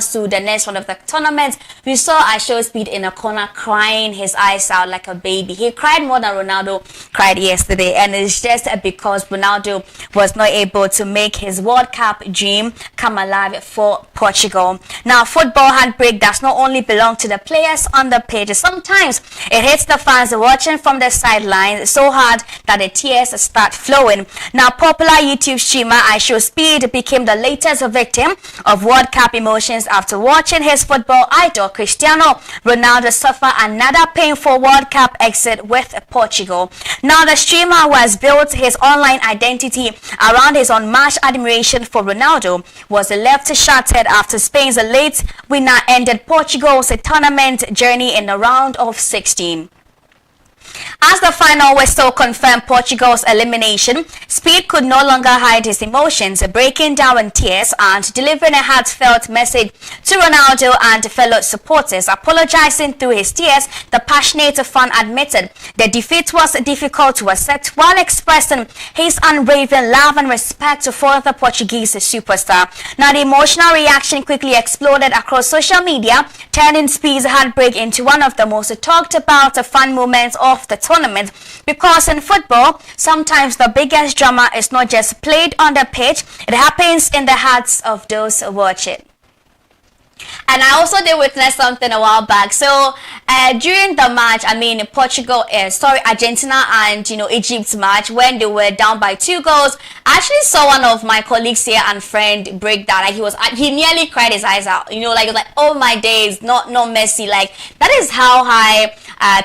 to the next round of the tournament. We saw Akyaa Speed in a corner crying his eyes out like a baby. He cried more than Ronaldo cried yesterday, and it's just because Ronaldo was not able to make his World Cup dream come alive for Portugal. Now, football heartbreak does not only belong to the players on the pitch. Sometimes it hits the fans watching from the sidelines so hard that the tears start flowing. Now, popular YouTube streamer Akyaa Speed became the latest victim of World Cup emotions after watching his football idol Cristiano Ronaldo suffer another painful World Cup exit with Portugal. Now, the streamer who has built his online identity around his unmatched admiration for Ronaldo was left shattered after Spain's late winner ended Portugal's tournament journey in the round of 16. As the final whistle confirmed Portugal's elimination, Speed could no longer hide his emotions, breaking down in tears and delivering a heartfelt message to Ronaldo and fellow supporters. Apologizing through his tears, the passionate fan admitted the defeat was difficult to accept while expressing his unwavering love and respect for the Portuguese superstar. Now, the emotional reaction quickly exploded across social media, turning Speed's heartbreak into one of the most talked about fan moments of the tournament, because in football sometimes the biggest drama is not just played on the pitch, it happens in the hearts of those watching. And I also did witness something a while back. So during the match, Argentina and Egypt's match, when they were down by 2 goals, I actually saw one of my colleagues here and friend break down. Like he nearly cried his eyes out. He was like, oh my days, not Messi. Like, that is how high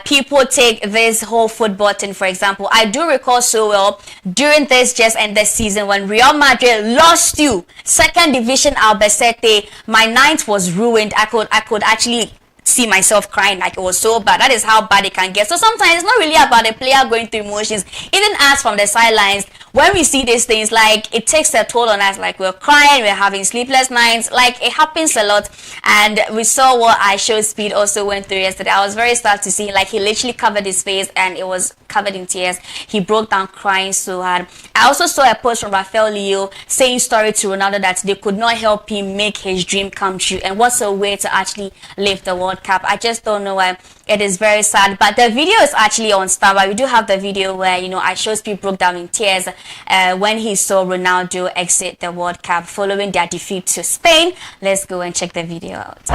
people take this whole football thing. For example, I do recall so well during this just ended season when Real Madrid lost to second division Albacete. My night was ruined. I could actually see myself crying, like it was so bad. That is how bad it can get. So sometimes it's not really about a player going through emotions. Even us from the sidelines, when we see these things, like, it takes a toll on us. Like, we're crying, we're having sleepless nights. Like, it happens a lot. And we saw what Akyaa Speed also went through yesterday. I was very sad to see, like, he literally covered his face and it was covered in tears. He broke down crying so hard. I also saw a post from Rafael Leo saying sorry to Ronaldo that they could not help him make his dream come true. And what's a way to actually live the World Cup? I just don't know why. It is very sad, but the video is actually on Starbucks. We do have the video where Akyaa Speed broke down in tears when he saw Ronaldo exit the World Cup following their defeat to Spain. Let's go and check the video out.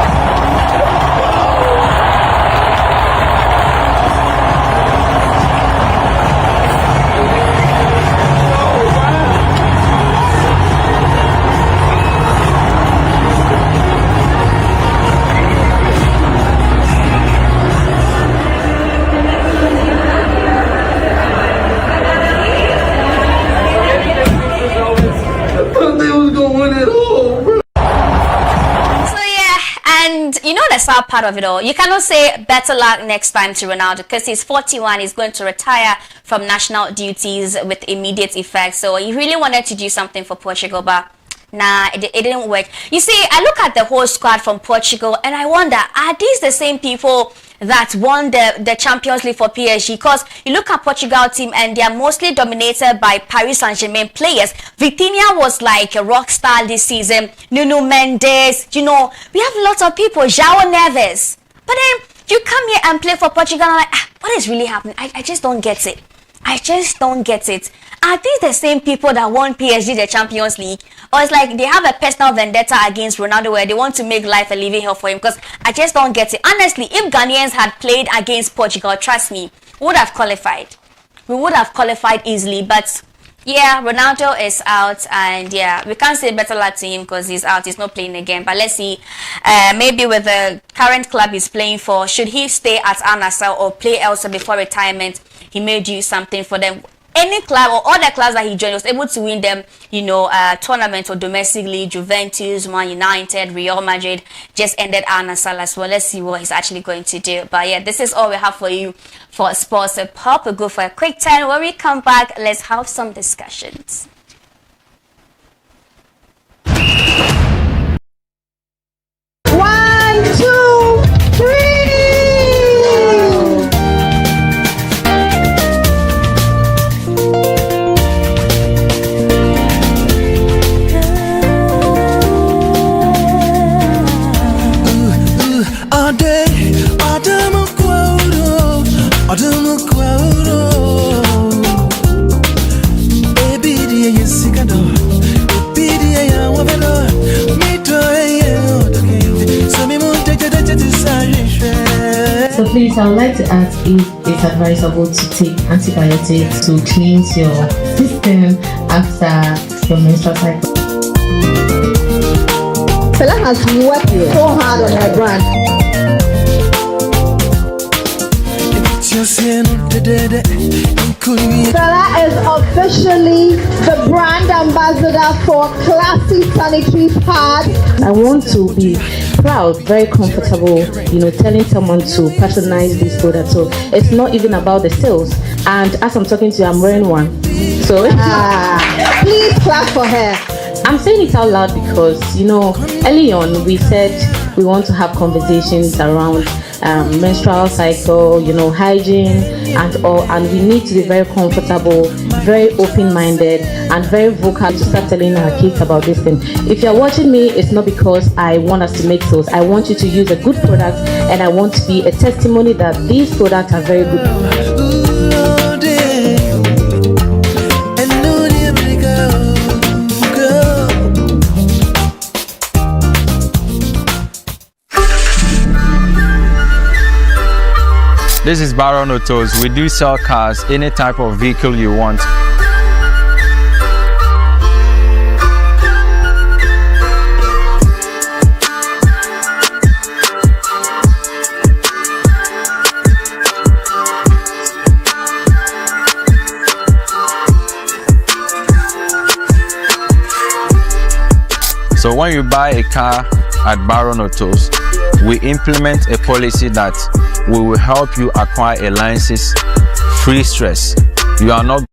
The sad part of it all, you cannot say better luck next time to Ronaldo, because he's 41. He's going to retire from national duties with immediate effect. So he really wanted to do something for Portugal, but nah, it didn't work. You see, I look at the whole squad from Portugal and I wonder, are these the same people that won the Champions League for PSG? Because you look at Portugal team and they are mostly dominated by Paris Saint-Germain players. Vitinha was like a rock star this season. Nuno Mendes, we have lots of people, João Neves. But then you come here and play for Portugal and I'm like, what is really happening? I just don't get it. I just don't get it. Are these the same people that won PSG the Champions League? Or it's like they have a personal vendetta against Ronaldo where they want to make life a living hell for him? Because I just don't get it. Honestly, if Ghanaians had played against Portugal, trust me, we would have qualified. We would have qualified easily. But yeah, Ronaldo is out, and yeah, we can't say better luck to him because he's out. He's not playing again. But let's see, maybe with the current club he's playing for, should he stay at Al Nassr or play elsewhere before retirement? He may do something for them. Any club or all the clubs that he joined, was able to win them, tournaments or domestically. Juventus, Man United, Real Madrid just ended Al Nassr as well. Let's see what he's actually going to do. But yeah, this is all we have for you for Sports Pop. We'll go for a quick time. When we come back, let's have some discussions. One, two, three. Please, I would like to ask if it's advisable to take antibiotics to cleanse your system after your menstrual cycle. Fela has been working so hard on her brand. Fela is officially the brand ambassador for Classy Sanitary Pads. I want to be proud, very comfortable, telling someone to patronize this product. So it's not even about the sales. And as I'm talking to you, I'm wearing one. So please clap for her. I'm saying it out loud because, early on we said we want to have conversations around menstrual cycle, hygiene and all, and we need to be very comfortable, very open-minded, and very vocal to start telling our kids about this thing. If you're watching me, it's not because I want us to make sales. I want you to use a good product, and I want to be a testimony that these products are very good. This is Baron Autos. We do sell cars, any type of vehicle you want. So when you buy a car at Baron Autos, we implement a policy that we will help you acquire a license free stress. You are not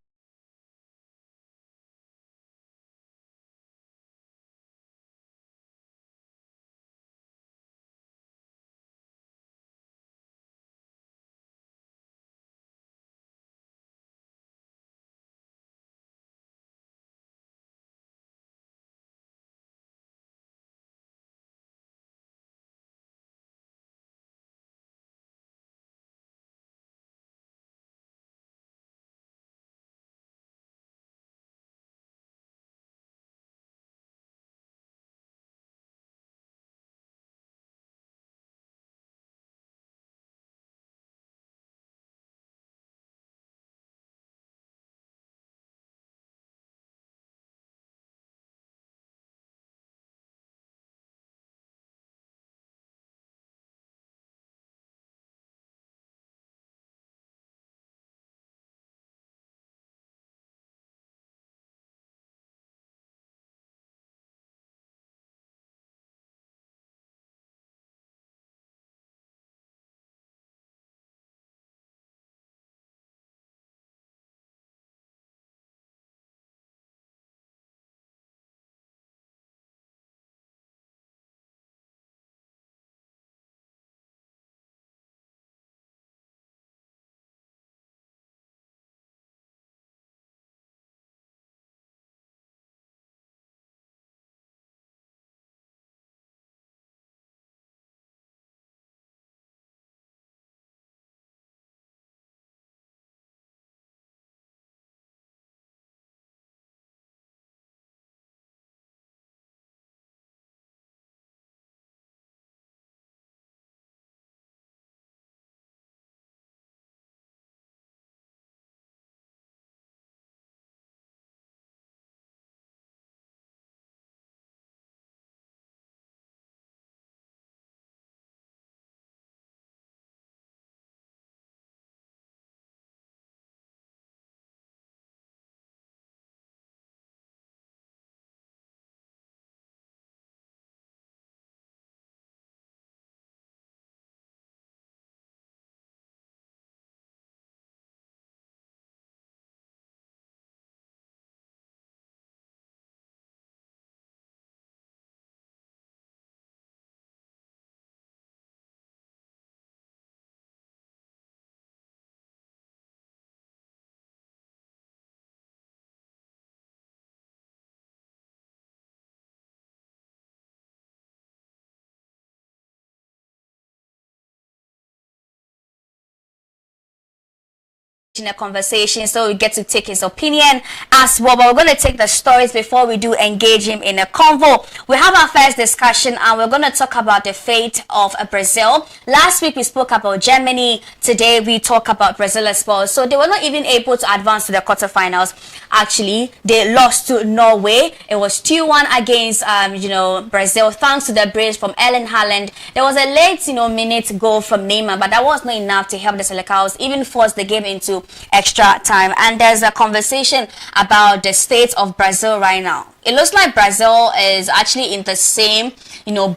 in a conversation, so we get to take his opinion as well. But we're going to take the stories before we do engage him in a convo. We have our first discussion, and we're going to talk about the fate of Brazil. Last week we spoke about Germany. Today we talk about Brazil as well. So they were not even able to advance to the quarterfinals. Actually, they lost to Norway. It was 2-1 against Brazil, thanks to the brace from Erling Haaland. There was a late minute goal from Neymar, but that was not enough to help the Selecaos even force the game into extra time. And there's a conversation about the state of Brazil right now. It looks like Brazil is actually in the same,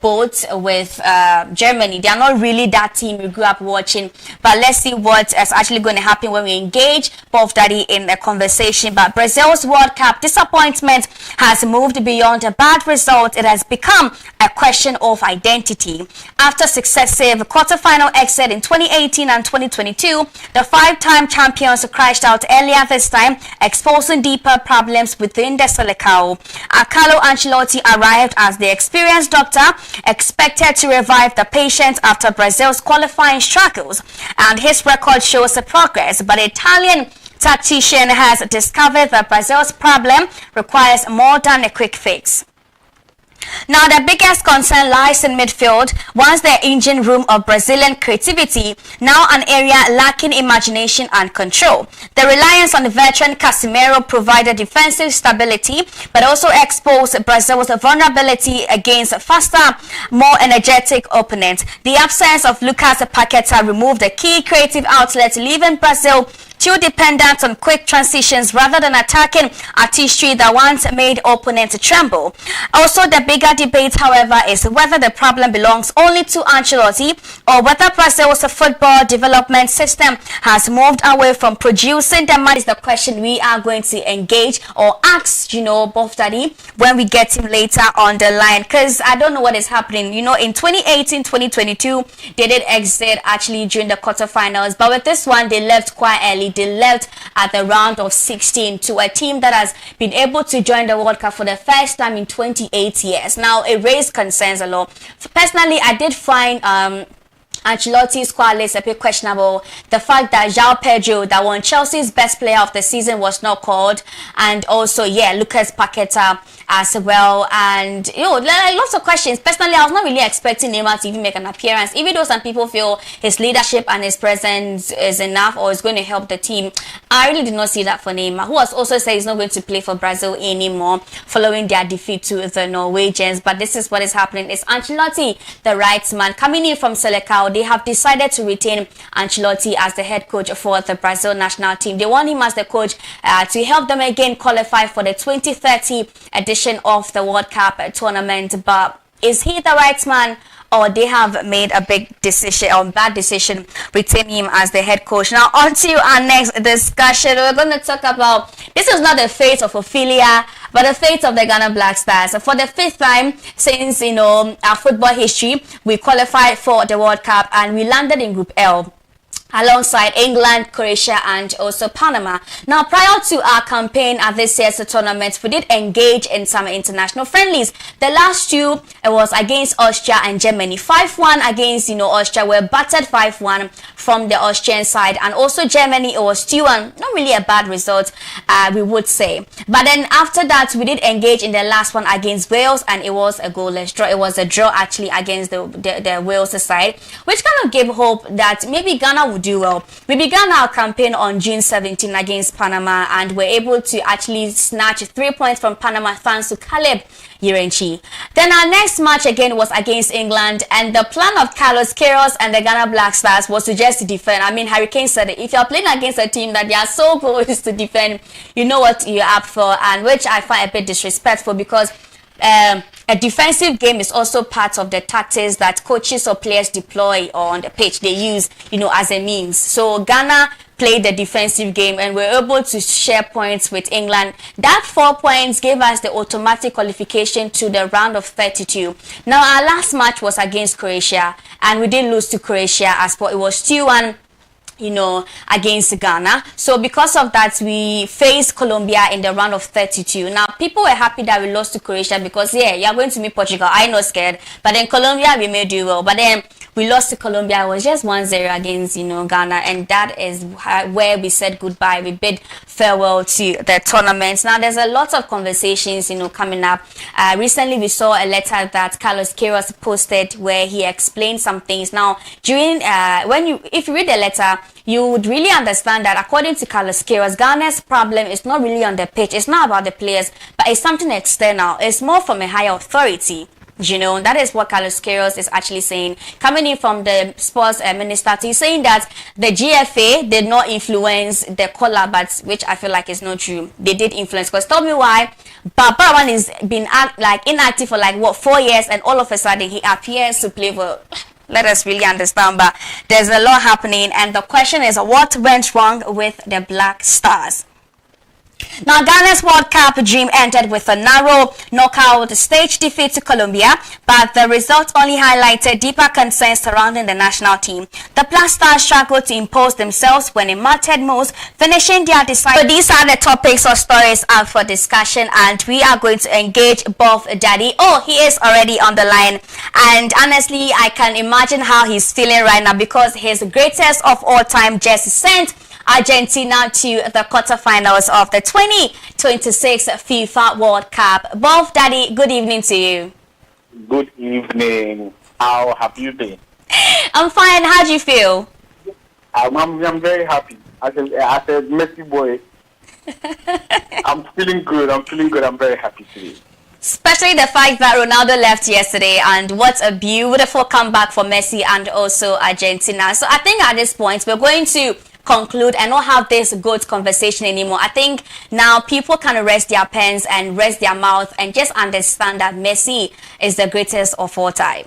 boat with Germany. They are not really that team we grew up watching. But let's see what is actually going to happen when we engage both daddy in a conversation. But Brazil's World Cup disappointment has moved beyond a bad result. It has become a question of identity. After successive quarterfinal exit in 2018 and 2022, the five-time champions crashed out earlier this time, exposing deeper problems within the Selecao. Carlo Ancelotti arrived as the experienced doctor, expected to revive the patient after Brazil's qualifying struggles, and his record shows progress. But the Italian tactician has discovered that Brazil's problem requires more than a quick fix. Now, the biggest concern lies in midfield. Once the engine room of Brazilian creativity, now an area lacking imagination and control. The reliance on the veteran Casemiro provided defensive stability, but also exposed Brazil's vulnerability against faster, more energetic opponents. The absence of Lucas Paqueta removed the key creative outlet, leaving Brazil too dependent on quick transitions rather than attacking artistry that once made opponents tremble. Also, the bigger debate, however, is whether the problem belongs only to Ancelotti or whether Brazil's football development system has moved away from producing the money. Is the question we are going to engage or ask, both daddy, when we get him later on the line, because I don't know what is happening. In 2018, 2022, they did exit actually during the quarterfinals, but with this one, they left quite early. They left at the round of 16 to a team that has been able to join the World Cup for the first time in 28 years. Now, it raised concerns a lot. Personally, I did find Ancelotti's squad list a bit questionable. The fact that João Pedro, that won Chelsea's best player of the season, was not called, and also Lucas Paqueta as well, and lots of questions. Personally, I was not really expecting Neymar to even make an appearance, even though some people feel his leadership and his presence is enough or is going to help the team. I really did not see that for Neymar, who has also said he's not going to play for Brazil anymore following their defeat to the Norwegians. But this is what is happening. Is Ancelotti the right man? Coming in from Selecao, they have decided to retain Ancelotti as the head coach for the Brazil national team. They want him as the coach to help them again qualify for the 2030 edition of the World Cup tournament. But is he the right man, or they have made a big decision or bad decision retaining him as the head coach? Now, on to our next discussion. We're going to talk about, this is not the fate of Ophelia, but the fate of the Ghana Black Stars. For the fifth time since our football history, we qualified for the World Cup and we landed in Group L alongside England, Croatia, and also Panama. Now, prior to our campaign at this year's tournament, we did engage in some international friendlies. The last two, it was against Austria and Germany. 5-1 against, Austria. We're battered 5-1 from the Austrian side. And also Germany, it was 2-1. Not really a bad result, we would say. But then after that, we did engage in the last one against Wales, and it was a goalless draw. It was a draw actually against the Wales side, which kind of gave hope that maybe Ghana would do well. We began our campaign on June 17 against Panama, and were able to actually snatch 3 points from Panama thanks to Caleb Irenchi. Then our next match again was against England, and the plan of Carlos Queiroz and the Ghana Black Stars was to just defend. I mean, Hurricane said it. If you're playing against a team that they are so close to defend, you know what you're up for, and which I find a bit disrespectful, because a defensive game is also part of the tactics that coaches or players deploy on the pitch. They use, as a means. So Ghana played the defensive game and were able to share points with England. That 4 points gave us the automatic qualification to the round of 32. Now, our last match was against Croatia, and we did lose to Croatia as well. It was 2-1. Against Ghana. So because of that, we faced Colombia in the round of 32. Now, people were happy that we lost to Croatia because, you're going to meet Portugal. I'm not scared. But then Colombia, we may do well. But then we lost to Colombia. It was just 1-0 against, Ghana, and that is where we said goodbye. We bid farewell to the tournament. Now, there's a lot of conversations, coming up. Recently, we saw a letter that Carlos Queiroz posted where he explained some things. Now, during if you read the letter, you would really understand that according to Carlos Queiroz, Ghana's problem is not really on the pitch. It's not about the players, but it's something external. It's more from a higher authority. That is what Carlos Queiroz is actually saying. Coming in from the sports minister, he's saying that the GFA did not influence the collar, but which I feel like is not true. They did influence. Because tell me why. Barawan has been inactive for 4 years, and all of a sudden he appears to play for. Let us really understand, but there's a lot happening, and the question is, what went wrong with the Black Stars? Now, Ghana's World Cup dream ended with a narrow knockout stage defeat to Colombia, but the result only highlighted deeper concerns surrounding the national team. The Black Stars struggled to impose themselves when it mattered most, finishing their decisive. So these are the topics or stories up for discussion, and we are going to engage Bob Daddy. Oh, he is already on the line, and honestly, I can imagine how he's feeling right now because his greatest of all time just sent Argentina to the quarterfinals of the 2026 FIFA World Cup. Bob Daddy, good evening to you. Good evening. How have you been? I'm fine. How do you feel? I'm very happy. As a Messi boy, I'm feeling good. I'm very happy today. Especially the fact that Ronaldo left yesterday, and what a beautiful comeback for Messi and also Argentina. So I think at this point, we're going to conclude and not have this good conversation anymore. I think now people can rest their pens and rest their mouth and just understand that Messi is the greatest of all time.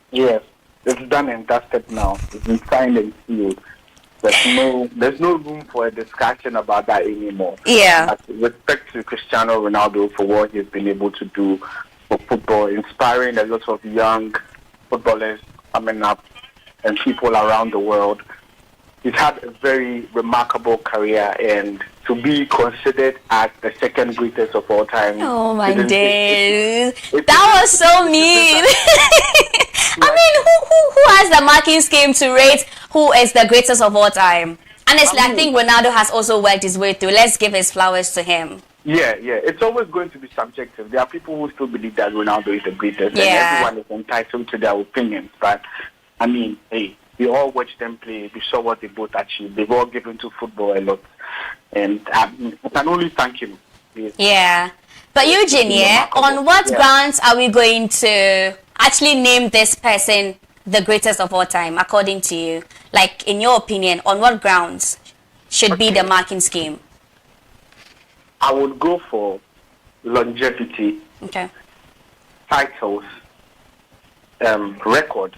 Yes, it's done and dusted now. It's been signed and sealed. There's no room for a discussion about that anymore. Yeah. With respect to Cristiano Ronaldo for what he's been able to do for football, inspiring a lot of young footballers coming up and people around the world. He's had a very remarkable career, and to be considered as the second greatest of all time. Oh my days. That was so mean. I mean, who has the marking scheme to rate who is the greatest of all time? Honestly, I think Ronaldo has also worked his way through. Let's give his flowers to him. Yeah. It's always going to be subjective. There are people who still believe that Ronaldo is the greatest, and everyone is entitled to their opinions. But, I mean, hey, we all watched them play. We saw what they both achieved. They've all given to football a lot. And I can only thank him. Yeah. But Eugene, on what grounds are we going to actually name this person the greatest of all time, according to you? Like, in your opinion, on what grounds should be the marking scheme? I would go for longevity, titles, records,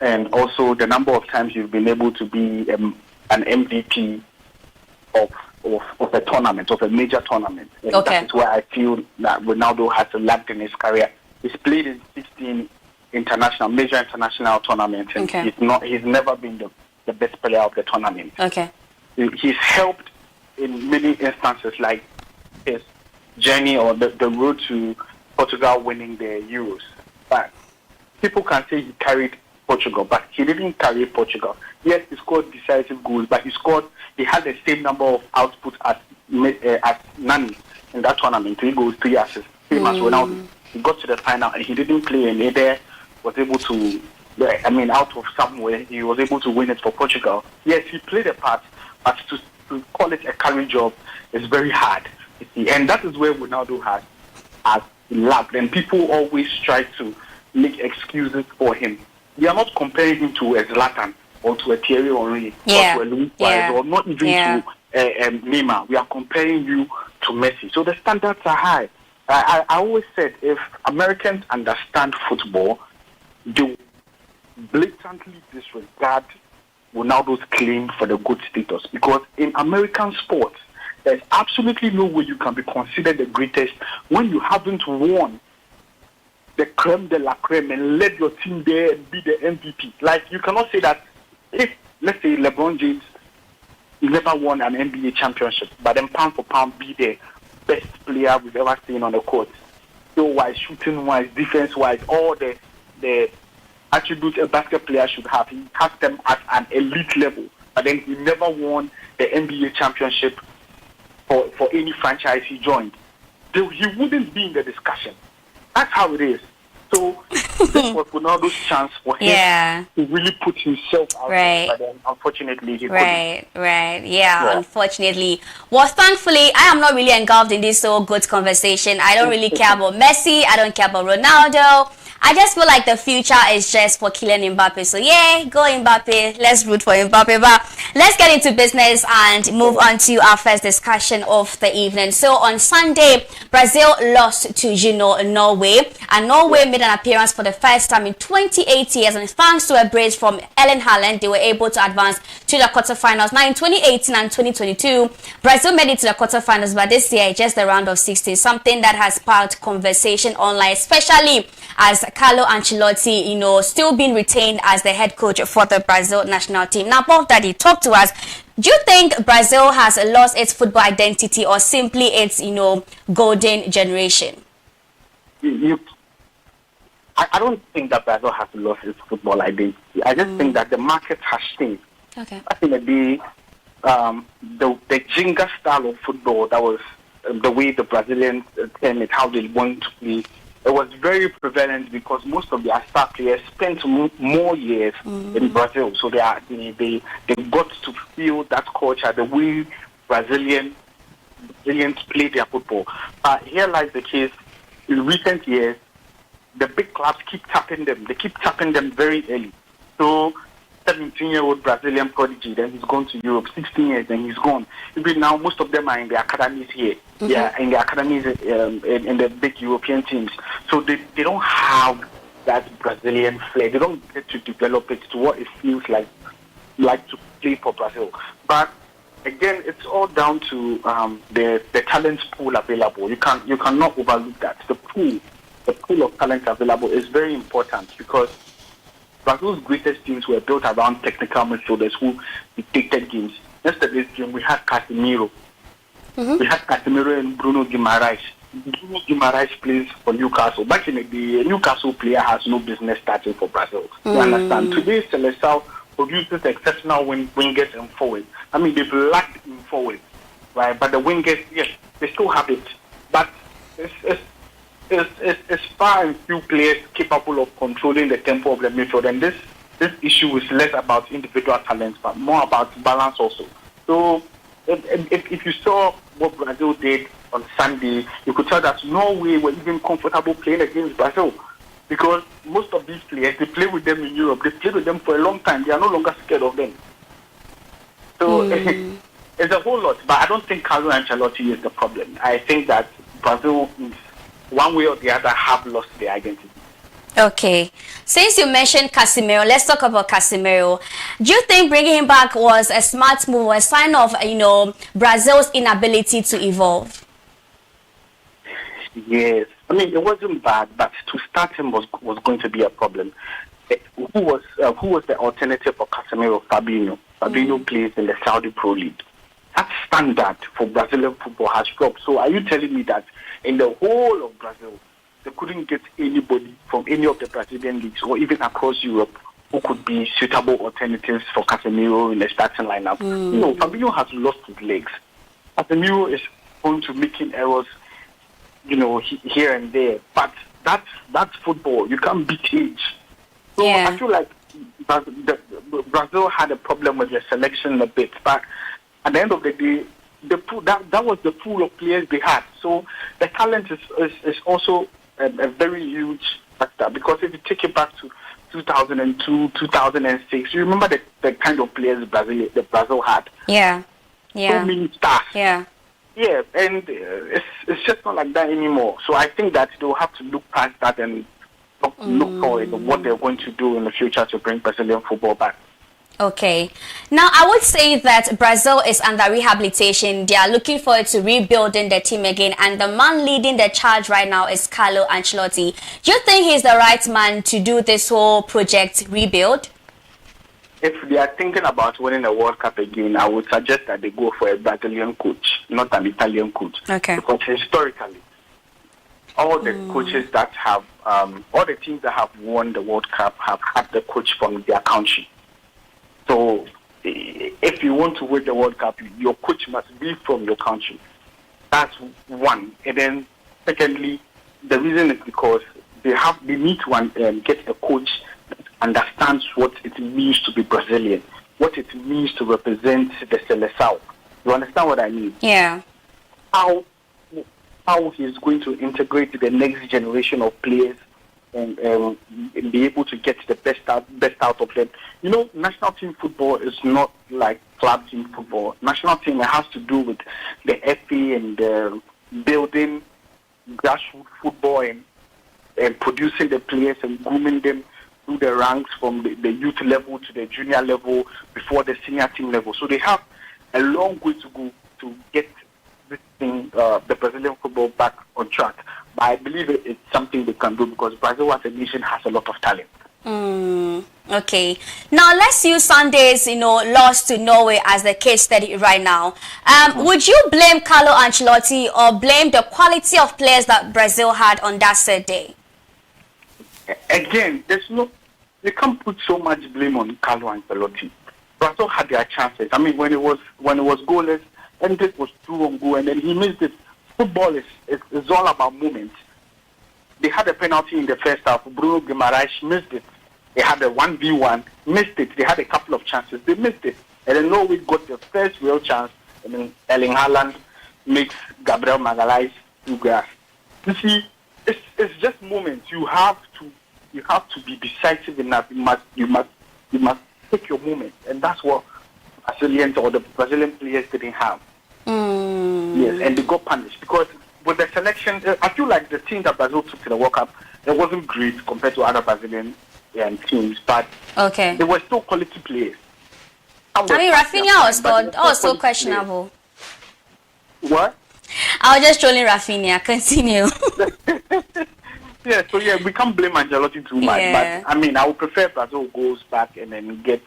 and also the number of times you've been able to be an MVP of a tournament, of a major tournament. And that is where I feel that Ronaldo has lacked in his career. He's played in 16 major international tournaments, and he's never been the best player of the tournament. He's helped in many instances, like his journey or the road to Portugal winning the Euros. But people can say he carried Portugal, but he didn't carry Portugal. Yes, he scored decisive goals, but he had the same number of output as Nani in that tournament. 3 goals, 3 assists, same as Ronaldo. He got to the final and he didn't play, and he was able to, out of somewhere, he was able to win it for Portugal. Yes, he played a part, but to call it a carry job is very hard. And that is where Ronaldo has lacked, and people always try to make excuses for him. We are not comparing him to a Zlatan or to a Thierry Henry or to a Luis Suarez or not even to Neymar. We are comparing you to Messi. So the standards are high. I always said if Americans understand football, they will blatantly disregard Ronaldo's claim for the GOAT status, because in American sports, there's absolutely no way you can be considered the greatest when you haven't won the creme de la creme and led your team there and be the MVP. Like, you cannot say that if, let's say, LeBron James never won an NBA championship, but then pound for pound be the best player we've ever seen on the court. Skill-wise, shooting-wise, defense-wise, all the attributes a basketball player should have. He has them at an elite level, but then he never won the NBA championship for any franchise he joined. He wouldn't be in the discussion. That's how it is. So this was Ronaldo's chance for him to really put himself out there, but then unfortunately he couldn't. Yeah, unfortunately. Well, thankfully, I am not really engulfed in this so good conversation. I don't really care about Messi. I don't care about Ronaldo. I just feel like the future is just for Kylian Mbappe. So yeah, go Mbappe. Let's root for Mbappe. But let's get into business and move on to our first discussion of the evening. So on Sunday, Brazil lost to, Norway. And Norway made an appearance for the first time in 28 years. And thanks to a brace from Erling Haaland, they were able to advance to the quarterfinals. Now in 2018 and 2022, Brazil made it to the quarterfinals. But this year, just the round of 16. Something that has sparked conversation online, especially as Carlo Ancelotti, still being retained as the head coach for the Brazil national team. Now, Bob Daddy, talk to us. Do you think Brazil has lost its football identity or simply its, golden generation? I don't think that Brazil has lost its football identity. I just think that the market has changed. Okay. I think that the Jenga style of football, that was the way the Brazilians term it, how they want to play, it was very prevalent because most of their star players spent more years in Brazil. So they got to feel that culture, the way Brazilians play their football. But here lies the case. In recent years, the big clubs keep tapping them. They keep tapping them very early. So 17-year-old Brazilian prodigy, then he's gone to Europe. 16 years, then he's gone. Even now, most of them are in the academies here. Yeah, in the academies in the big European teams. So they don't have that Brazilian flair. They don't get to develop it to what it feels like to play for Brazil. But again, it's all down to the talent pool available. You cannot overlook that. The pool of talent available is very important because Brazil's greatest teams were built around technical midfielders who dictated games. Yesterday's game, we had Casemiro. We had Casemiro and Bruno Guimaraes. Bruno Guimaraes plays for Newcastle. Back in the day, a Newcastle player has no business starting for Brazil. You understand? Today, Seleção produces exceptional wingers and forwards. I mean, they've lacked in forwards, right? But the wingers, yes, they still have it. But it's far and few players capable of controlling the tempo of the midfield. And this issue is less about individual talents, but more about balance also. So if you saw what Brazil did on Sunday, you could tell that Norway were even comfortable playing against Brazil because most of these players, they play with them in Europe. They played with them for a long time. They are no longer scared of them. So it's a whole lot. But I don't think Carlo Ancelotti is the problem. I think that Brazil, one way or the other, have lost their identity. Okay. Since you mentioned Casemiro, let's talk about Casemiro. Do you think bringing him back was a smart move or a sign of, Brazil's inability to evolve? Yes. I mean, it wasn't bad, but to start him was going to be a problem. Who was the alternative for Casemiro? Fabinho. Fabinho plays in the Saudi Pro League. That standard for Brazilian football has dropped. So are you telling me that in the whole of Brazil, they couldn't get anybody from any of the Brazilian leagues or even across Europe who could be suitable alternatives for Casemiro in the starting lineup? No, Fabinho has lost his legs. Casemiro is going to making errors, here and there. But that's football. You can't beat age. So I feel like Brazil had a problem with their selection a bit. But at the end of the day, that was the pool of players they had. So the talent is also a very huge factor because if you take it back to 2002, 2006, you remember the kind of players Brazil had. Yeah. So many stars. Yeah, and it's just not like that anymore. So I think that they'll have to look past that and look forward to what they're going to do in the future to bring Brazilian football back. Okay. Now, I would say that Brazil is under rehabilitation. They are looking forward to rebuilding the team again. And the man leading the charge right now is Carlo Ancelotti. Do you think he's the right man to do this whole project rebuild? If they are thinking about winning a World Cup again, I would suggest that they go for a Brazilian coach, not an Italian coach. Okay. Because historically, all the coaches that have, all the teams that have won the World Cup have had the coach from their country. So if you want to win the World Cup, your coach must be from your country. That's one. And then secondly, the reason is because they need to get a coach that understands what it means to be Brazilian, what it means to represent the Seleção. You understand what I mean? Yeah. How he's going to integrate the next generation of players and be able to get the best out of them. You know, national team football is not like club team football. National team, it has to do with the FA and building grassroots football and producing the players and grooming them through the ranks from the youth level to the junior level before the senior team level. So they have a long way to go to get this thing, the Brazilian football, back on track. But I believe it's something they can do because Brazil as a nation has a lot of talent. Okay. Now let's use Sunday's, loss to Norway as the case study right now. Would you blame Carlo Ancelotti or blame the quality of players that Brazil had on that said day? Again, they can't put so much blame on Carlo Ancelotti. Brazil had their chances. I mean, when it was goalless, and it was 2-on-goal, and then he missed it. Football is all about moments. They had a penalty in the first half. Bruno Guimaraes missed it. They had a 1v1, missed it. They had a couple of chances. They missed it. And then Norway got the first real chance. And then Erling Haaland makes Gabriel Magalhaes do grass. You see, it's just moments. You have to be decisive enough. You must take your moment. And that's what Brazilians or the Brazilian players didn't have. Yes, and they got punished because with the selection, I feel like the team that Brazil took to the World Cup, it wasn't great compared to other Brazilian teams, but they were still quality players. I mean, Rafinha was also questionable. What? I was just trolling Rafinha. Continue. We can't blame Ancelotti too much, but I mean, I would prefer Brazil goes back and then get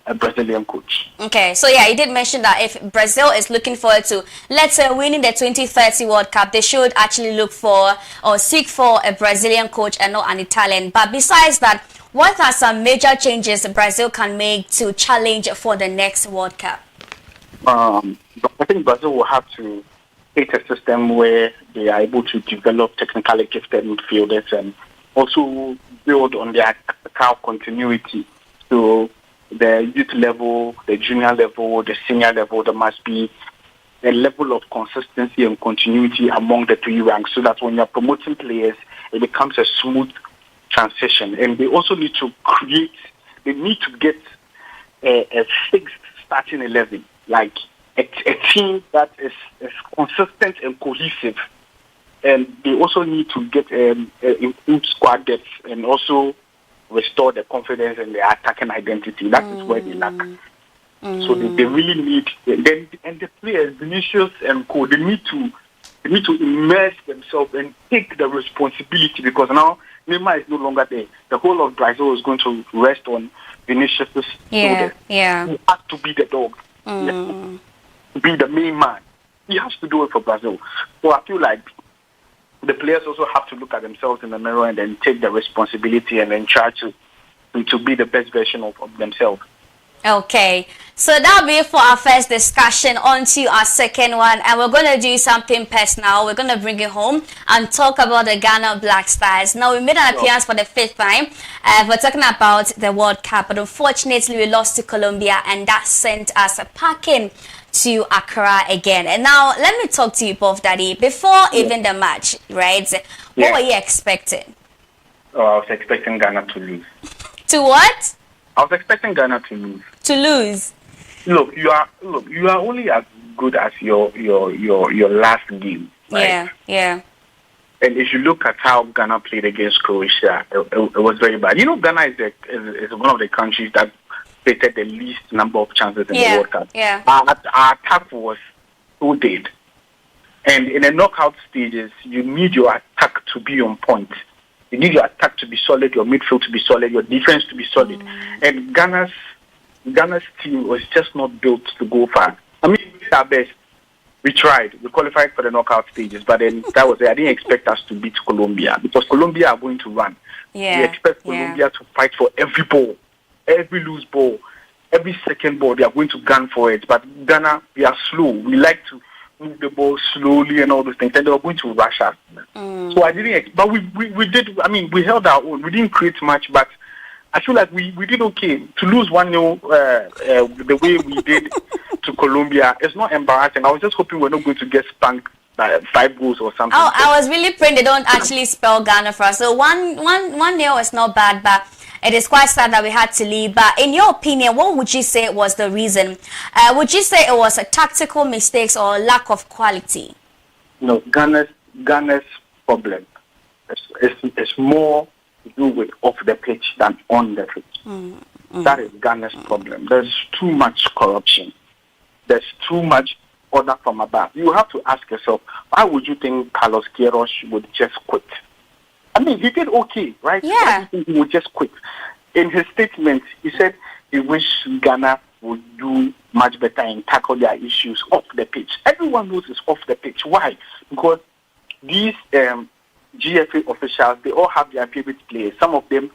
a Brazilian coach. Okay, so you did mention that if Brazil is looking forward to, let's say, winning the 2030 World Cup, they should actually look for or seek for a Brazilian coach and not an Italian. But besides that, what are some major changes Brazil can make to challenge for the next World Cup? I think Brazil will have to create a system where they are able to develop technically gifted midfielders and also build on their tactical continuity. So the youth level, the junior level, the senior level, there must be a level of consistency and continuity among the three ranks so that when you're promoting players, it becomes a smooth transition. And they also need to get a fixed starting 11, like a team that is consistent and cohesive. And they also need to get improved squad depth and also restore the confidence and the attacking identity. That is where they lack. So they really need, and the players, Vinicius and Co, they need to immerse themselves and take the responsibility because now Neymar is no longer there. The whole of Brazil is going to rest on Vinicius' shoulders. He has to be the dog. He has to be the main man. He has to do it for Brazil. So I feel like the players also have to look at themselves in the mirror and then take the responsibility and then try to be the best version of themselves. Okay, so that'll be for our first discussion. On to our second one, and we're going to do something personal. We're going to bring it home and talk about the Ghana Black Stars. Now, we made an appearance for the 5th time. We're talking about the World Cup, but unfortunately, we lost to Colombia, and that sent us packing to Accra again. And now, let me talk to you both, Daddy. Before even the match, right? What were you expecting? Oh, I was expecting Ghana to lose. To what? I was expecting Ghana to lose. To lose? Look, you are only as good as your last game, right? Yeah. And if you look at how Ghana played against Croatia, it was very bad. You know, Ghana is one of the countries that created the least number of chances in the World Cup. Yeah. Our attack was so dead. And in the knockout stages, you need your attack to be on point. You need your attack to be solid, your midfield to be solid, your defense to be solid. And Ghana's team was just not built to go far. I mean, we did our best. we tried. We qualified for the knockout stages, but then that was it. I didn't expect us to beat Colombia because Colombia are going to run. Yeah. We expect Colombia to fight for every ball, every loose ball, every second ball. They are going to gun for it. But Ghana, we are slow. We like to move the ball slowly and all those things, and they were going to rush us. So I didn't. But we did. I mean, we held our own. We didn't create much, but I feel like we did okay. To lose 1-0 the way we did to Colombia, it's not embarrassing. I was just hoping we're not going to get spanked by 5 goals or something. Oh, I was really praying they don't actually spell Ghana for us. So 1-0 is not bad, but it is quite sad that we had to leave. But in your opinion, what would you say was the reason? Would you say it was a tactical mistakes or lack of quality? No, Ghana's problem is more to do with off the pitch than on the pitch. That is Ghana's problem. There's too much corruption. There's too much order from above. You have to ask yourself, why would you think Carlos Queiroz would just quit? I mean, he did okay, right? Yeah. Why do you think he would just quit? In his statement, he said he wished Ghana would do much better and tackle their issues off the pitch. Everyone knows it's off the pitch. Why? Because these GFA officials, they all have their favorite players. Some of them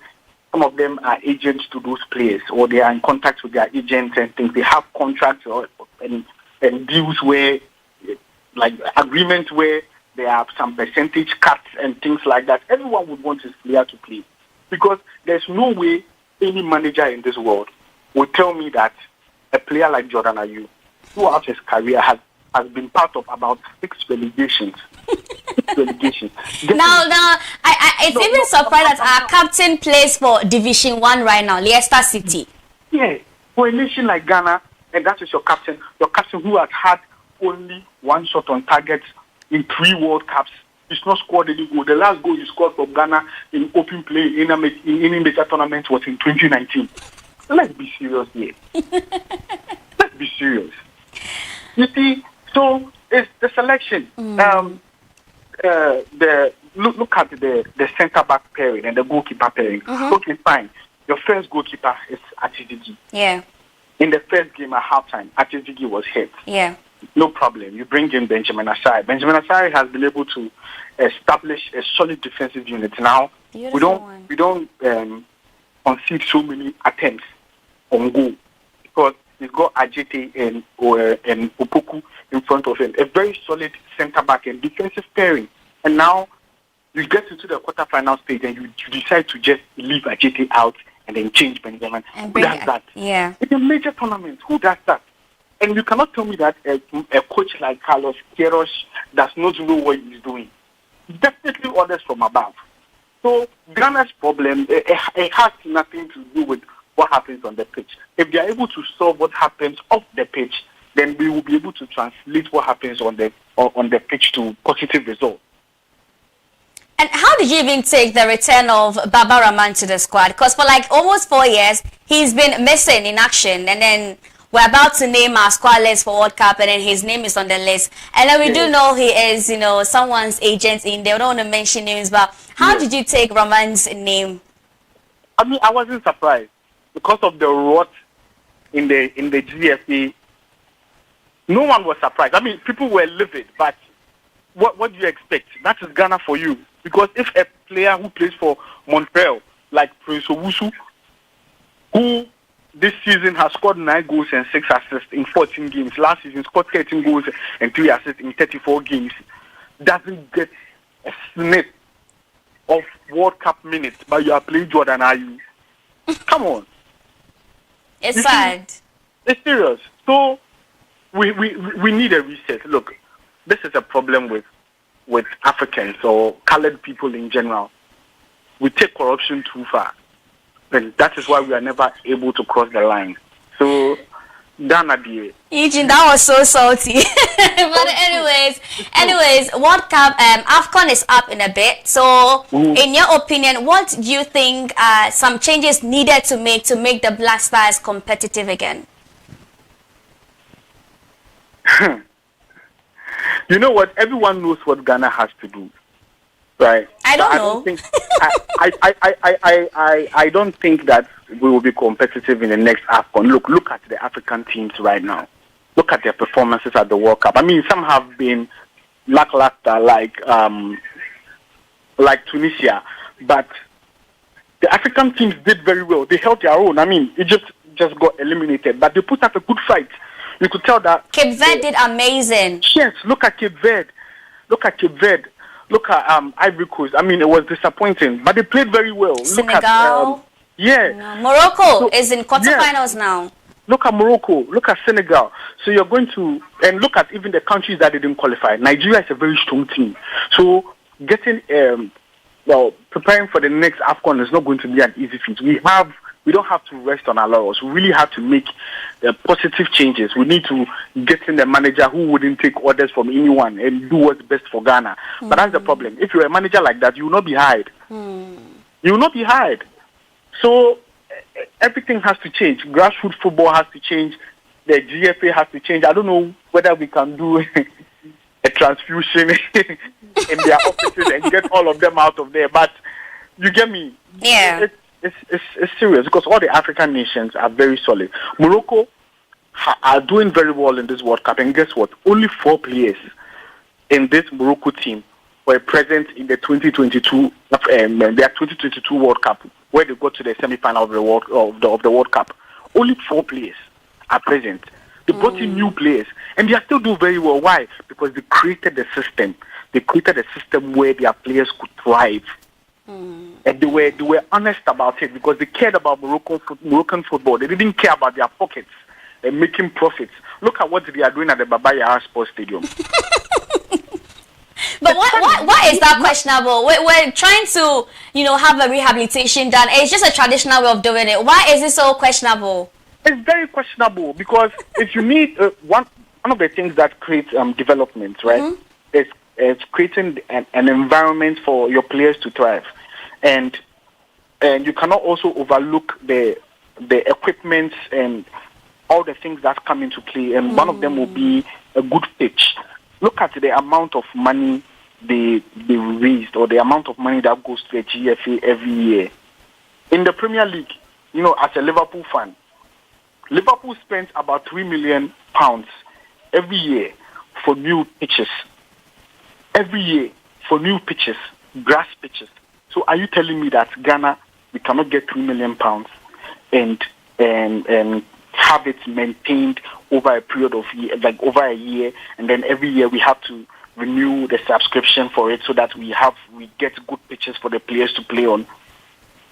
are agents to those players, or they are in contact with their agents and things. They have contracts and deals where, like agreements where there are some percentage cuts and things like that. Everyone would want his player to play, because there's no way any manager in this world would tell me that a player like Jordan Ayew, throughout his career, has been part of about 6 relegations. Now, it's even surprised that our captain plays for Division 1 right now, Leicester City. Yeah, for a nation like Ghana, and that is your captain who has had only 1 shot on target in 3 World Cups. He's not scored any goal. The last goal he scored for Ghana in open play in any major tournament was in 2019. Let's be serious here. Let's be serious. You see, so it's the selection. Look at the centre back pairing and the goalkeeper pairing. Okay, fine. Your first goalkeeper is Atizigi. Yeah. In the first game at halftime, Atizigi was hit. Yeah. No problem. You bring in Benjamin Asare. Benjamin Asare has been able to establish a solid defensive unit. Now we don't concede so many attempts on goal because he's got Ajete and Opoku in front of him. A very solid centre back and defensive pairing. And now you get into the quarterfinal stage and you decide to just leave Ajete out and then change Benjamin. Who does that? Yeah. In a major tournament, who does that? And you cannot tell me that a coach like Carlos Queiroz does not know what he's doing. Definitely orders from above. So Ghana's problem, it has nothing to do with what happens on the pitch. If they are able to solve what happens off the pitch, then we will be able to translate what happens on the pitch to positive results. And how did you even take the return of Baba Rahman to the squad? Because for like almost 4 years, he's been missing in action. And then we're about to name our squad list for World Cup, and then his name is on the list. And then we do know he is, someone's agent in there. We don't want to mention names, but how did you take Rahman's name? I mean, I wasn't surprised because of the rot in the GFA. No one was surprised. I mean, people were livid, but what do you expect? That is Ghana for you. Because if a player who plays for Montreal, like Prince Owusu, who this season has scored 9 goals and 6 assists in 14 games, last season scored 13 goals and 3 assists in 34 games, doesn't get a sniff of World Cup minutes, but you are playing Jordan Ayew. Come on. It's sad. It's serious. So we need a reset. Look, this is a problem with Africans or colored people in general. We take corruption too far. And that is why we are never able to cross the line. So, Ghana, Eugene, that was so salty. But anyways, World Cup, AFCON is up in a bit. So, in your opinion, what do you think some changes needed to make the Black Stars competitive again? You know what? Everyone knows what Ghana has to do, right? I don't know. I don't think that we will be competitive in the next AFCON. Look at the African teams right now. look at their performances at the World Cup. I mean, some have been lackluster, like Tunisia, but the African teams did very well. They held their own. I mean, Egypt just got eliminated, but they put up a good fight. You could tell that Cape Verde did amazing. Yes, look at Cape Verde. Look at Ivory Coast. I mean, it was disappointing, but they played very well. Senegal. Morocco is in quarterfinals now. Look at Morocco. Look at Senegal. So you're going to, and look at even the countries that didn't qualify. Nigeria is a very strong team. So getting, preparing for the next AFCON is not going to be an easy feat. We don't have to rest on our laurels. We really have to make positive changes. We need to get in a manager who wouldn't take orders from anyone and do what's best for Ghana. But that's the problem. If you're a manager like that, you will not be hired. You will not be hired. So everything has to change. Grassroots football has to change. The GFA has to change. I don't know whether we can do a transfusion in their offices and get all of them out of there. But you get me? Yeah. It's serious because all the African nations are very solid. Morocco are doing very well in this World Cup, and guess what? Only 4 players in this Morocco team were present in the 2022 World Cup, where they got to the semi-final of the World Cup. Only 4 players are present. They brought in new players, and they are still doing very well. Why? Because they created the system. They created a system where their players could thrive. And they were honest about it because they cared about Moroccan football. They didn't care about their pockets and making profits. Look at what they are doing at the Baba Yara Sports Stadium. But why is that questionable? We're trying to, have a rehabilitation done. It's just a traditional way of doing it. Why is it so questionable? It's very questionable because if you need one of the things that creates development, right, is creating an environment for your players to thrive. And you cannot also overlook the equipment and all the things that come into play. And one of them will be a good pitch. Look at the amount of money they raised or the amount of money that goes to the GFA every year. In the Premier League, as a Liverpool fan, Liverpool spends about £3 million every year for new pitches. Every year for new pitches, grass pitches. So are you telling me that Ghana, we cannot get £3 million and have it maintained over a period of over a year, and then every year we have to renew the subscription for it so that we get good pitches for the players to play on?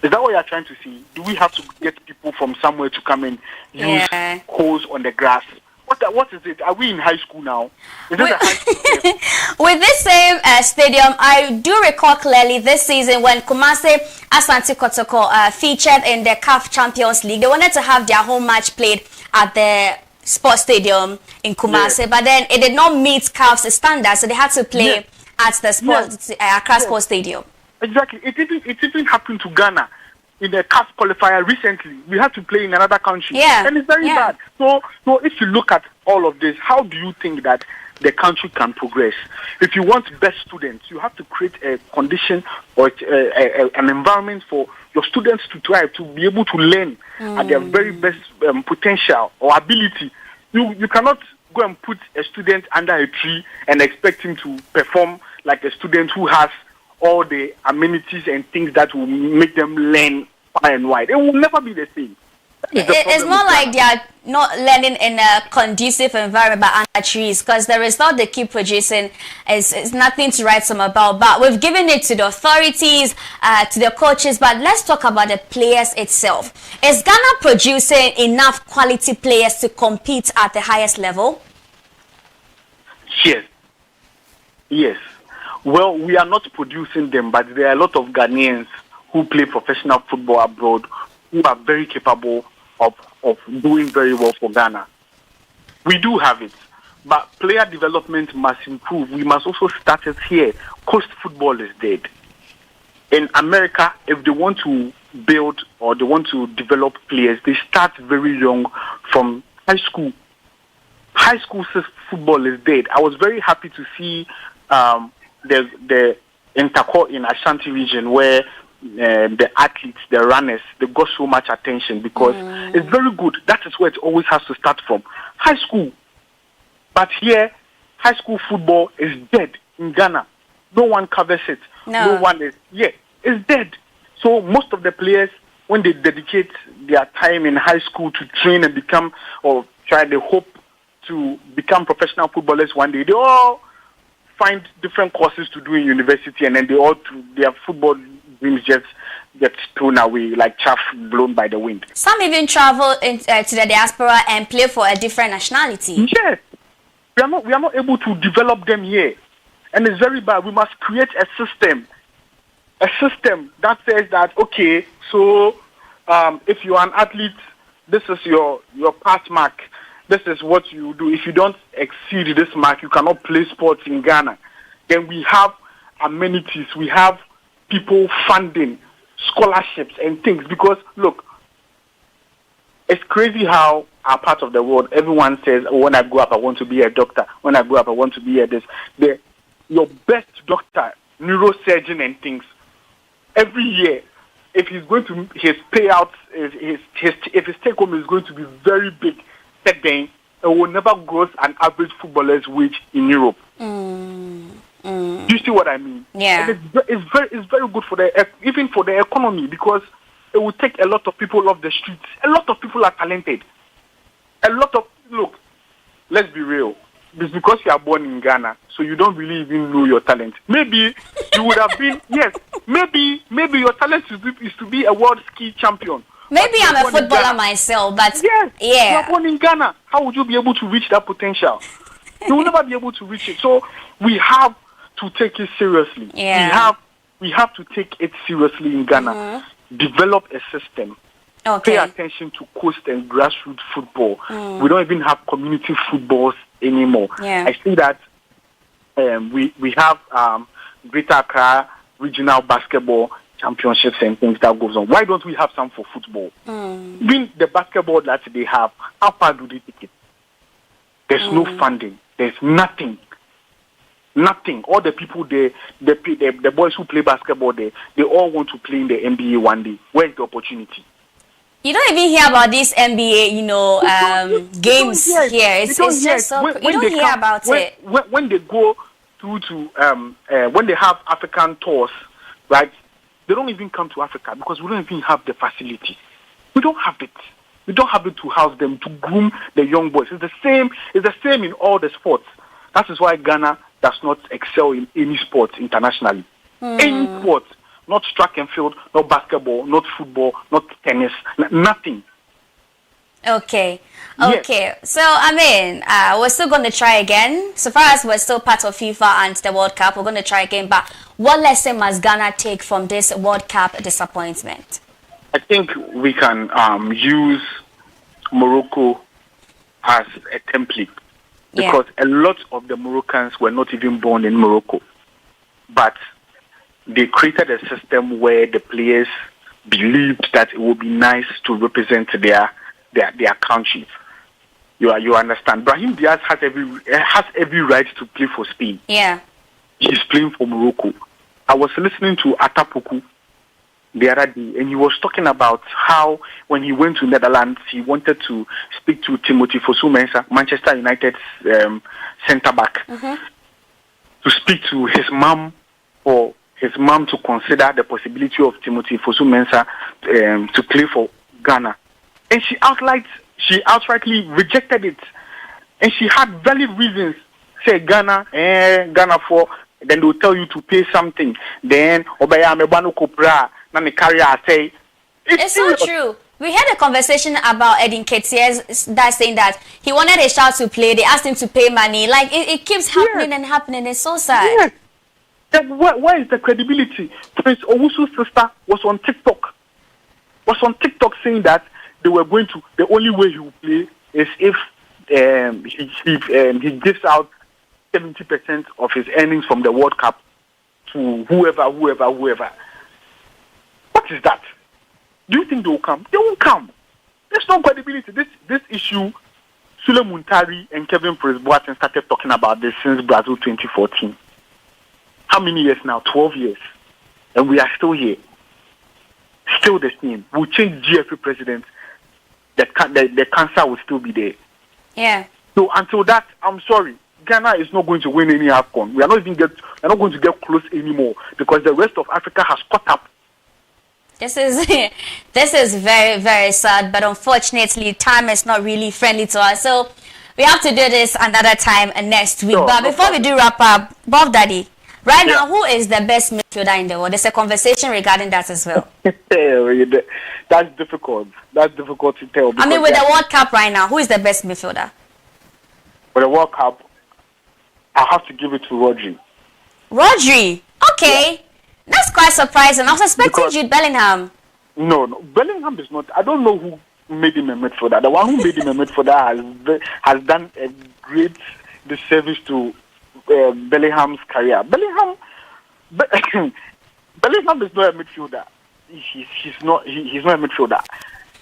Is that what you're trying to see? Do we have to get people from somewhere to come and use holes on the grass? What is it? Are we in high school now? Is this a high school game? With this same stadium, I do recall clearly this season when Kumasi Asante Kotoko featured in the CAF Champions League. They wanted to have their home match played at the sports stadium in Kumasi, but then it did not meet CAF's standards, so they had to play at the Accra Sports Stadium. Exactly. It even happened to Ghana. In the CAF qualifier recently, we had to play in another country. Yeah. And it's very bad. So if you look at all of this, how do you think that the country can progress? If you want best students, you have to create a condition or an environment for your students to thrive, to be able to learn at their very best potential or ability. You cannot go and put a student under a tree and expect him to perform like a student who has all the amenities and things that will make them learn far and wide. It will never be the same. It's not like they are not learning in a conducive environment but under trees, because the result they keep producing is nothing to write some about. But we've given it to the authorities, to the coaches. But let's talk about the players itself. Is Ghana producing enough quality players to compete at the highest level? Yes. Well, we are not producing them, but there are a lot of Ghanaians who play professional football abroad who are very capable of doing very well for Ghana. We do have it, but player development must improve. We must also start it here. Coast football is dead. In America, if they want to build or they want to develop players, they start very young from high school. High school football is dead. I was very happy to see the Intercore in Ashanti region where the athletes, the runners, they got so much attention because it's very good. That is where it always has to start from. High school. But here, high school football is dead in Ghana. No one covers it. No one is. Yeah, it's dead. So most of the players, when they dedicate their time in high school to train and become, or try, they hope to become professional footballers one day, they all find different courses to do in university, and then their football dreams just get thrown away like chaff blown by the wind. Some even travel to the diaspora and play for a different nationality. Yes, we are not able to develop them here, and it's very bad. We must create a system that says that, okay, so if you are an athlete, this is your pass mark. This is what you do. If you don't exceed this mark, you cannot play sports in Ghana. Then we have amenities. We have people funding scholarships and things. Because, look, it's crazy how our part of the world, everyone says, oh, when I grow up, I want to be a doctor. When I grow up, I want to be a this. Your best doctor, neurosurgeon and things, every year, if he's going to, his payouts, if his take home is going to be very big, then it will never gross an average footballer's wage in Europe. Do you see what I mean? Yeah. And it's very good for even for the economy, because it will take a lot of people off the streets. A lot of people are talented. Look, let's be real. It's because you are born in Ghana, so you don't really even know your talent. Maybe you would have been, yes, maybe your talent is to be a world ski champion. Maybe I'm a footballer myself, but yes, yeah. You are born in Ghana. How would you be able to reach that potential? You will never be able to reach it. So we have to take it seriously. Yeah. We have to take it seriously in Ghana. Develop a system. Okay. Pay attention to coast and grassroots football. We don't even have community footballs anymore. Yeah. I see that we have Greater Accra regional basketball championships and things that goes on. Why don't we have some for football? Even the basketball that they have, how far do they take it? There's no funding. There's nothing. Nothing. All the people there, the boys who play basketball there, they all want to play in the NBA one day. Where's the opportunity? You don't even hear about this NBA, games here. It's just so you don't hear about it. When they go through to when they have African tours, right? They don't even come to Africa because we don't even have the facility. We don't have it. We don't have it to house them, to groom the young boys. It's the same in all the sports. That is why Ghana does not excel in any sports internationally. Any sport, not track and field, not basketball, not football, not tennis, nothing. Okay. Yes. So, we're still going to try again. So far as we're still part of FIFA and the World Cup, we're going to try again. But what lesson must Ghana take from this World Cup disappointment? I think we can use Morocco as a template, because a lot of the Moroccans were not even born in Morocco. But they created a system where the players believed that it would be nice to represent their countries. You understand? Brahim Diaz has every right to play for Spain. Yeah. He's playing for Morocco. I was listening to Atapuku the other day, and he was talking about how when he went to Netherlands, he wanted to speak to Timothy Fosu-Mensah, Manchester United's centre back, to speak to his mom, or his mom to consider the possibility of Timothy Fosu-Mensah to play for Ghana. And she outrightly rejected it. And she had valid reasons. Say Ghana for, then they'll tell you to pay something. Then Obaya Mebano Kopra, Nani Carrier say. It's not true. We had a conversation about Edin Ketia that saying that he wanted a child to play. They asked him to pay money. Like it keeps happening and happening. It's so sad. Yes. Where is the credibility? Prince Owusu's sister was on TikTok saying that they were going to, the only way he will play is if he gives out 70% of his earnings from the World Cup to whoever. What is that? Do you think they will come? They won't come. There's no credibility. This issue, Sule Muntari and Kevin Prince-Boateng started talking about this since Brazil 2014. How many years now? 12 years. And we are still here. Still the same. We'll change GFA president. The cancer will still be there. Yeah. So until that, I'm sorry, Ghana is not going to win any AFCON. We're not going to get close anymore because the rest of Africa has caught up. This is very, very sad, but unfortunately, time is not really friendly to us. So we have to do this another time next week. But before we do wrap up, Bob Daddy, right now, who is the best midfielder in the world? There's a conversation regarding that as well. That's difficult. That's difficult to tell. I mean, with the World Cup right now, who is the best midfielder? For the World Cup, I have to give it to Rodri. Rodri? Okay. Yeah. That's quite surprising. I was expecting Jude Bellingham. No, Bellingham is not. I don't know who made him a midfielder. The one who made him a midfielder has done a great disservice to Bellingham's career. Bellingham is not a midfielder. He's not a midfielder.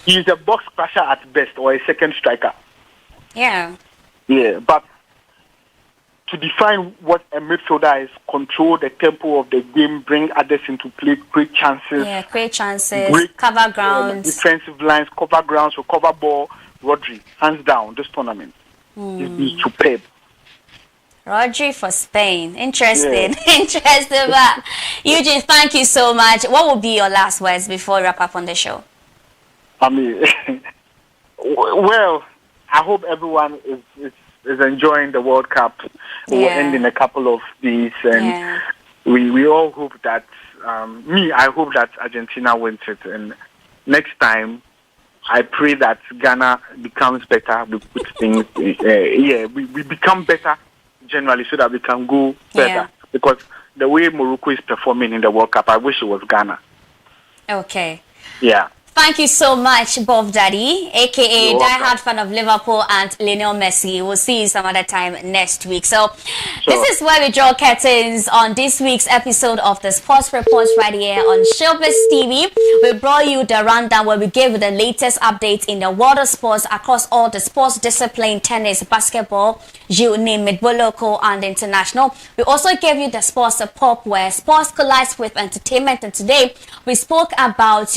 He's a box crusher at best, or a second striker. Yeah. Yeah, but to define what a midfielder is, control the tempo of the game, bring others into play, create chances. Yeah, create chances, cover grounds. Defensive lines, cover grounds, recover ball. Rodri, hands down, this tournament. He's superb. Rodri for Spain. Interesting. Yeah. Interesting. But Eugene, thank you so much. What will be your last words before we wrap up on the show? I mean, well, I hope everyone is enjoying the World Cup. We'll end in a couple of days, and we all hope that, I hope that Argentina wins it. And next time, I pray that Ghana becomes better. We put things, we become better generally so that we can go further. Yeah. Because the way Morocco is performing in the World Cup, I wish it was Ghana. Okay. Yeah. Thank you so much, Bob Daddy, a.k.a. diehard fan of Liverpool and Lionel Messi. We'll see you some other time next week. So this is where we draw curtains on this week's episode of the Sports Reports right here on Showbiz TV. We brought you the rundown where we gave you the latest updates in the world of sports across all the sports discipline, tennis, basketball, you name it, both local and international. We also gave you the sports pop where sports collides with entertainment. And today we spoke about,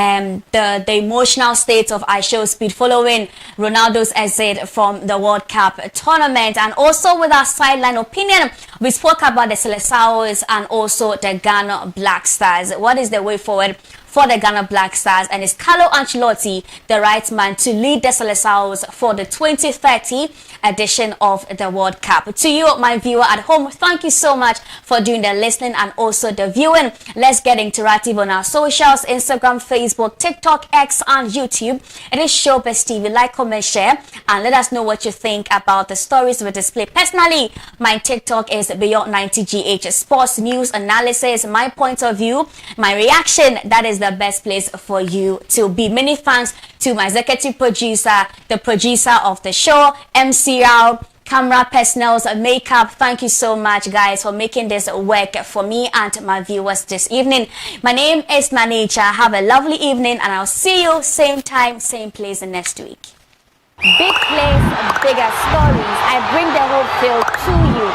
the emotional state of I Show Speed following Ronaldo's exit from the World Cup tournament. And also with our sideline opinion, we spoke about the Seleçaos and also the Ghana Black Stars. What is the way forward for the Ghana Black Stars, and is Carlo Ancelotti the right man to lead the Seleçaos for the 2030 edition of the World Cup? To you, my viewer at home, thank you so much for doing the listening and also the viewing. Let's get interactive on our socials: Instagram, Facebook, TikTok, X, and YouTube. It is Showbiz TV. Like, comment, share, and let us know what you think about the stories we display. Personally, my TikTok is Beyond 90GH Sports News Analysis. My point of view, my reaction, that is the best place for you to be. Many thanks to my executive producer, the producer of the show, MC Rao, camera personnel, makeup. Thank you so much, guys, for making this work for me and my viewers this evening. My name is Nanecha. Have a lovely evening, and I'll see you same time, same place next week. Big place, bigger stories. I bring the whole field to you.